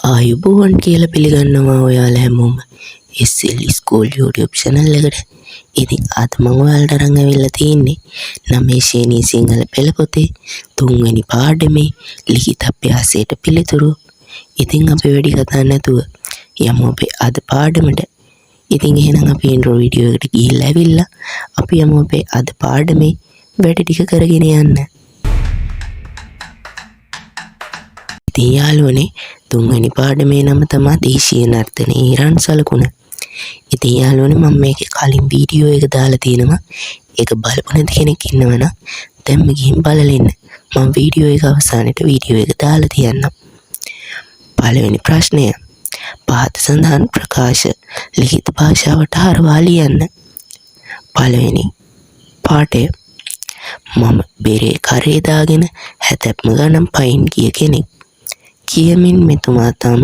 ආයුබෝවන් කියලා පිළිගන්නවා ඔයාලා හැමෝම SL ස්කූල් YouTube channel එකට. ඉතින් අද මම ඔයාලට අරන් ඇවිල්ලා තියෙන්නේ 9 ශ්‍රේණියේ සිංහල පෙළ පොතේ 3 වෙනි පාඩමේ ලිඛිත අභ්‍යාසයට පිළිතුරු. ඉතින් අපි වැඩි කතා නැතුව යමු අපේ අද පාඩමට. ඉතින් එහෙනම් අපි intro video එකට ගිහිල්ලා ඇවිල්ලා අපි යමු අපේ අද පාඩමේ වැඩ ටික කරගෙන යන්න. ඉතින් යාළුවනේ 3 වෙනි පාඩමේ නම තමයි දේශීය නර්තනයේ ඉරන් සලකුණ. ඉතින් යාළුවනේ මම මේකේ කලින් වීඩියෝ එක දාලා තියෙනවා. ඒක බලපු නැති කෙනෙක් ඉන්නවනම් දැන්ම ගිහින් බලලා ඉන්න. මම වීඩියෝ එක අවසානයේ වීඩියෝ එක දාලා තියන්නම්. පළවෙනි ප්‍රශ්නය. පහත සඳහන් ප්‍රකාශ ලිඛිත භාෂාවට හරවා ලියන්න. පළවෙනි පාඩය. මම බෙරේ කරේ දාගෙන හැතැප්ම ගණන් පයින් ගිය කෙනෙක්. කියමින් මෙතුමා තම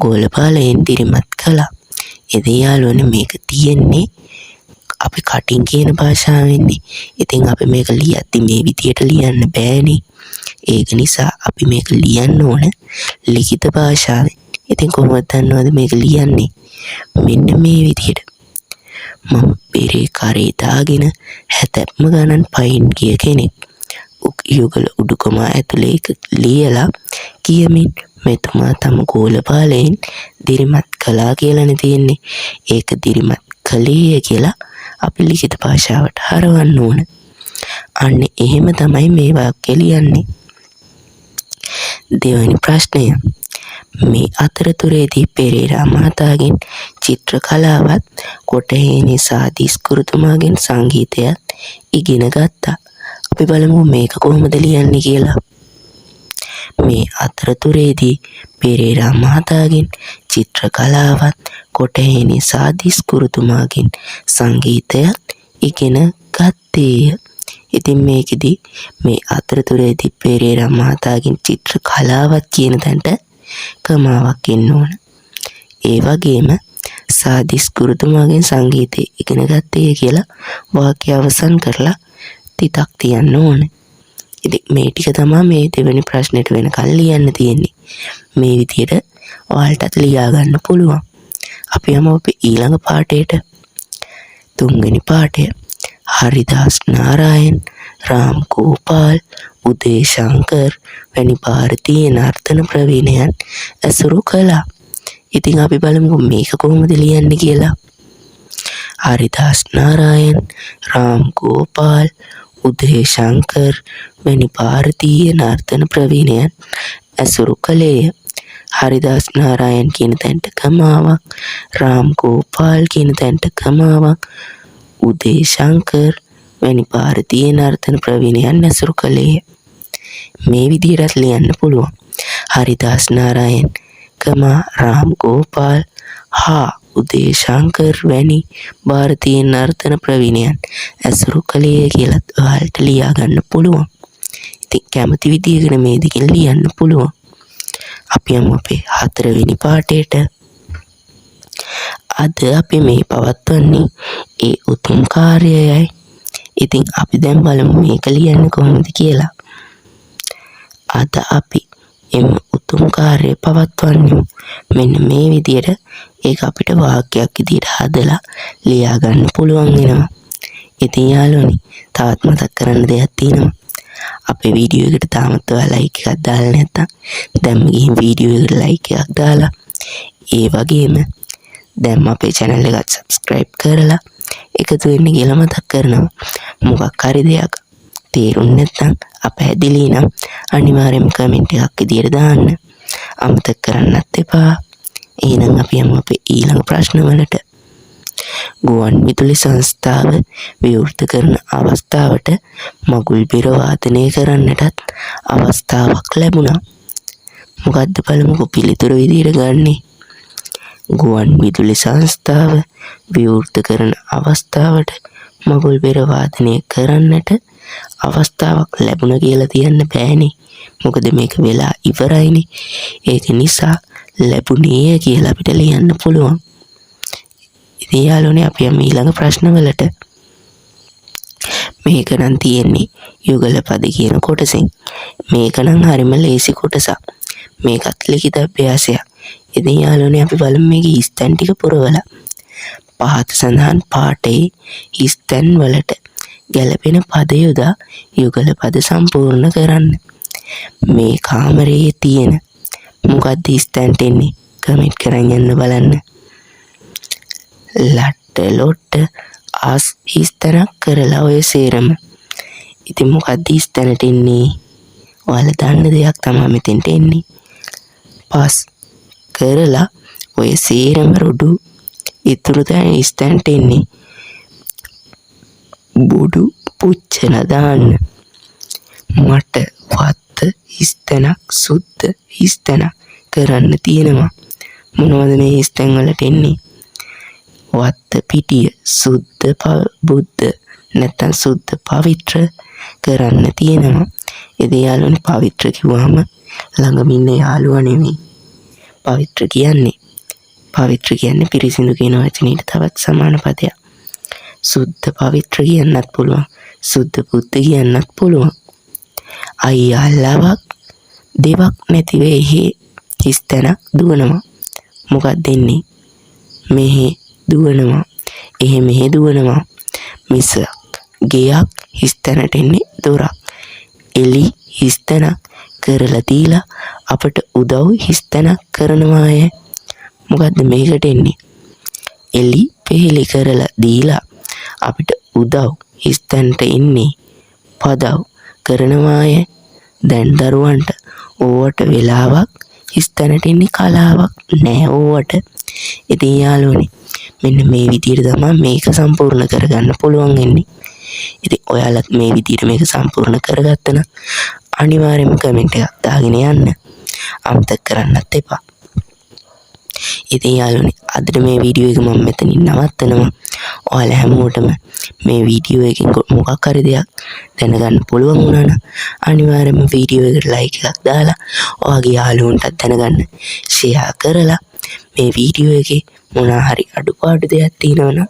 ගෝලපාලයෙන් දිරිමත් කළා. ඉතින් යාළුවනේ මේක තියෙන්නේ අපි කටින් කියන භාෂාවෙන්නේ. ඉතින් අපි මේක ලියද්දි මේ විදියට ලියන්න බෑනේ. ඒක නිසා අපි මේක ලියන්න ඕන ලිඛිත භාෂාවෙන්. ඉතින් කොහොමද දන්නවද මේක ලියන්නේ? මෙන්න මේ විදියට. මම බෙරේ කරේ දාගෙන හැතැප්ම ගණන් පයින් ගිය කෙනෙක්. යුගල උඩුකම ඇතුලේ එක ලියලා කියමින් මෙතුමා තම ගෝලපාලයෙන් දිරිමත් කළා කියලානේ තියෙන්නේ. ඒක දිරිමත් කළේ කියලා අපි ලිඛිත භාෂාවට හරවන්න ඕන. අන්න එහෙම තමයි මේ වාක්‍ය ලියන්නේ. දෙවැනි ප්‍රශ්නය. මේ අතරතුරේදී පෙරේරා මහතාගෙන් චිත්‍ර කලාවත් කොටහේනි සාදිස්කුරුතුමාගෙන් සංගීතයත් ඉගෙන ගත්තා. අපි බලමු මේක කොහොමද ලියන්නේ කියලා. මේ අතරතුරේදී පෙරේරා මහතාගෙන් චිත්‍ර කලාවත් කොටහේනි සාදිස්කුරුතුමාගෙන් සංගීතයත් ඉගෙන ගත්තේය. ඉතින් මේකෙදි මේ අතරතුරේදී පෙරේරා මහතාගෙන් චිත්‍ර කලාවත් කියන තැනට කමාවක් එන්න ඕන. ඒ වගේම සාදිස්කුරුතුමාගෙන් සංගීතය ඉගෙන ගත්තේ කියලා වාක්‍ය අවසන් කරලා තිතක් තියන්න ඕන. ඉතින් මේ ටික තමයි මේ දෙවෙනි ප්‍රශ්නෙට වෙනකල් ලියන්න තියෙන්නේ. මේ විදියට ඔයාලටත් ලියා ගන්න පුළුවන්. අපි යමු අපේ ඊළඟ පාඩේට. 3 වෙනි පාඩය. හරිදාස් නාරායන්, රාම් ගෝපාල්, උදේ ශංකර් වැනි ಭಾರತೀಯ නර්තන ප්‍රවීණයන් ඇසුරු කළා. ඉතින් අපි බලමු මේක කොහොමද ලියන්නේ කියලා. හරිදාස් නාරායන්, රාම් ගෝපාල්, උදේ ශංකර් වැනි ಭಾರತೀಯ නර්තන ප්‍රවීණයන් ඇසුරු කළේය. හරිදාස් නාරායන් කියන තැනට කමාවක්, රාම් ගෝපාල් කියන තැනට කමාවක්, උදේ ශංකර් වැනි ಭಾರತೀය නර්තන ප්‍රවීණයන් ඇසුරු කළේය. මේ විදිහට ලියන්න පුළුවන්. හරිදාස් නාරායන්, රාම් ගෝපාල් හා උදේ ශංකර් වැනි ಭಾರತೀය නර්තන ප්‍රවීණයන් ඇසුරු කළේ කියලා ඔයාලට ලියා ගන්න පුළුවන්. ඉතින් කැමති විදිහකට මේ දෙකෙන් ලියන්න පුළුවන්. අපි යමු අපේ 4 වෙනි පාඩේට. අද අපි මේ පවත්වන්නේ ඒ උතුම් කාර්යයයි. ඉතින් අපි දැන් බලමු මේක ලියන්නේ කොහොමද කියලා. අද අපි එම උතුම් කාර්යය පවත්වන්නේ මෙන්න මේ විදියට. ඒක අපිට වාක්‍යයක් විදියට හදලා ලියා ගන්න පුළුවන් වෙනවා. ඉතින් යාළුවනේ තවත් මතක් කරන්න දෙයක් තියෙනවා. අපේ වීඩියෝ එකට තාමත් ඔයාලා ලයික් එකක් දාලා නැත්නම් දැන්ම ගිහින් වීඩියෝ එකට ලයික් එකක් දාලා ඒ වගේම දැන්ම අපේ channel එකත් subscribe කරලා එකතු වෙන්න කියලා මතක් කරනවා. මොකක් හරි දෙයක් තේරුන්නේ නැත්නම් අපහැදිලි නම් අනිවාර්යයෙන්ම කමෙන්ට් එකක් විදියට දාන්න. අමතක කරන්නත් එපා. එහෙනම් අපි යමු අපේ ඊළඟ ප්‍රශ්න වලට. ගුවන් විදුලි සංස්ථාව විවෘත කරන අවස්ථාවට මගුල් බෙර වාදනය කරන්නටත් අවස්ථාවක් ලැබුණා. මොකද්ද බලමුකෝ පිළිතුරු විදියට ගන්නෙ. ගුවන් විදුලි සංස්ථාව විවෘත කරන අවස්ථාවට මගුල් බෙර වාදනය කරන්නට අවස්ථාවක් ලැබුණා කියලා තියන්න බෑනේ. මොකද මේක වෙලා ඉවරයිනේ. ඒක නිසා ලැබුණේ කියලා අපිට ලියන්න පුළුවන්. ඉතින් යාළුවනේ අපි යමු ඊළඟ ප්‍රශ්න වලට. මේක නම් තියෙන්නේ යුගල පද කියන කොටසෙන්. මේක නම් හරිම ලේසි කොටසක්. මේකත් ලිඛිත අභ්‍යාසයක්. ඉතින් යාළුවනේ අපි බලමු මේකේ හිස් තැන් ටික පුරවලා. පහත සඳහන් පාඨයේ හිස් තැන් වලට ගැළපෙන පද යොදා යුගල පද සම්පූර්ණ කරන්න. මේ කාමරයේ තියෙන මොකක්ද හිස් තැන්ට එන්නේ? කමෙන්ට් කරන් යන්න බලන්න. ලට්ට ලොට්ට ආස් හිස් තැනක් කරලා ඔය සේරම. ඉතින් මොකක්ද හිස් තැනට එන්නේ? ඔයාලා දන්න දෙයක් තමයි මෙතෙන්ට එන්නේ. පස් කරලා ඔය සේරම රොඩු ඉතුරු තැන හිස් තැනට එන්නේ. බොඩු පුච්චන දාන්න. මට වත්ත හිස් තැනක් සුද්ධ හිස් තැනක් කරන්න තියෙනවා. මොනවද මේ හිස් තැන් වලට එන්නේ? වත්ත පිටිය සුද්ධ බුද්ධ නැත්නම් සුද්ධ පවිත්‍ර කරන්න තියෙනවා. ඉතින් යාළුවනේ පවිත්‍ර කිව්වම ළඟම ඉන්න යාළුවා නෙමෙයි පවිත්‍ර කියන්නේ පිරිසිදු කියන වචනයට තවත් සමාන පදයක්. සුද්ධ පවිත්‍ර කියන්නත් පුළුවන්. සුද්ධ බුද්ධ කියන්නත් පුළුවන්. අයියා ලවක් දෙවක් නැති වෙහි හිස් තැනක් දුවනවා. මොකක්ද දෙන්නේ? මෙහෙ දුවනවා. මෙහෙ දුවනවා. මිසක් ගෙයක් හිස් තැනට එන්නේ දොරක්. එලි හිස් තැනක් කරලා දීලා අපට උදව් හිස් තැනක් කරනවාය. මොකද්ද මේකට එන්නේ? එලි පෙහෙලි කරලා දීලා අපිට උදව් හිස් තැනට එන්නේ පදව් කරනවාය. දැන් දරුවන්ට ඕවට වෙලාවක් හිස් තැනට එන්නේ කලාවක් නෑ ඕවට. ඉතින් යාළුවනේ මෙන්න මේ විදිහට තමයි මේක සම්පූර්ණ කරගන්න පුළුවන් වෙන්නේ. ඉතින් ඔයාලත් මේ විදිහට මේක සම්පූර්ණ කරගත්තා නම් අනිවාර්යයෙන්ම කමෙන්ට් එකක් දාගෙන යන්න. අමතක කරන්නත් එපා. ඉතින් යාළුවනේ අදට මේ වීඩියෝ එක මම මෙතනින් නවත්තනවා. ඔයාලා හැමෝටම මේ වීඩියෝ එකෙන් මොකක් හරි දෙයක් දැනගන්න පුළුවන් වුණා නම් අනිවාර්යයෙන්ම වීඩියෝ එකට ලයික් එකක් දාලා ඔයාගේ යාළුවන්ටත් දැනගන්න ෂෙයා කරලා මේ වීඩියෝ එකේ මොනවා හරි අඩුපාඩු දෙයක් තියෙනවා නම්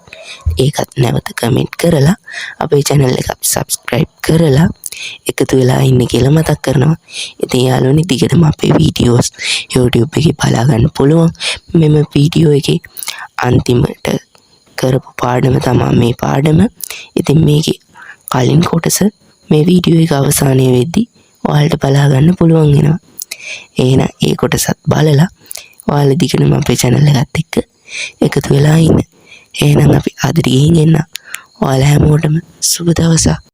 ඒකත් නැවත කමෙන්ට් කරලා අපේ channel එක subscribe කරලා එකතු වෙලා ඉන්න කියලා මතක් කරනවා. ඉතින් යාළුවනේ දිගටම අපේ වීඩියෝස් YouTube එකේ බලා ගන්න පුළුවන්. මෙම වීඩියෝ එකේ අන්තිමට කරපු පාඩම තමයි මේ පාඩම. ඉතින් මේකේ කලින් කොටස මේ වීඩියෝ එක අවසානයේ වෙද්දී ඔයාලට බලා ගන්න පුළුවන් වෙනවා. එහෙනම් ඒ කොටසත් බලලා ඔයාලා දිගටම අපේ channel එකත් එක්ක එකතු වෙලා ඉන්න. එහෙනම් අපි අදට ගිහින් එන්න. ඔයාලා හැමෝටම සුබ දවසක්.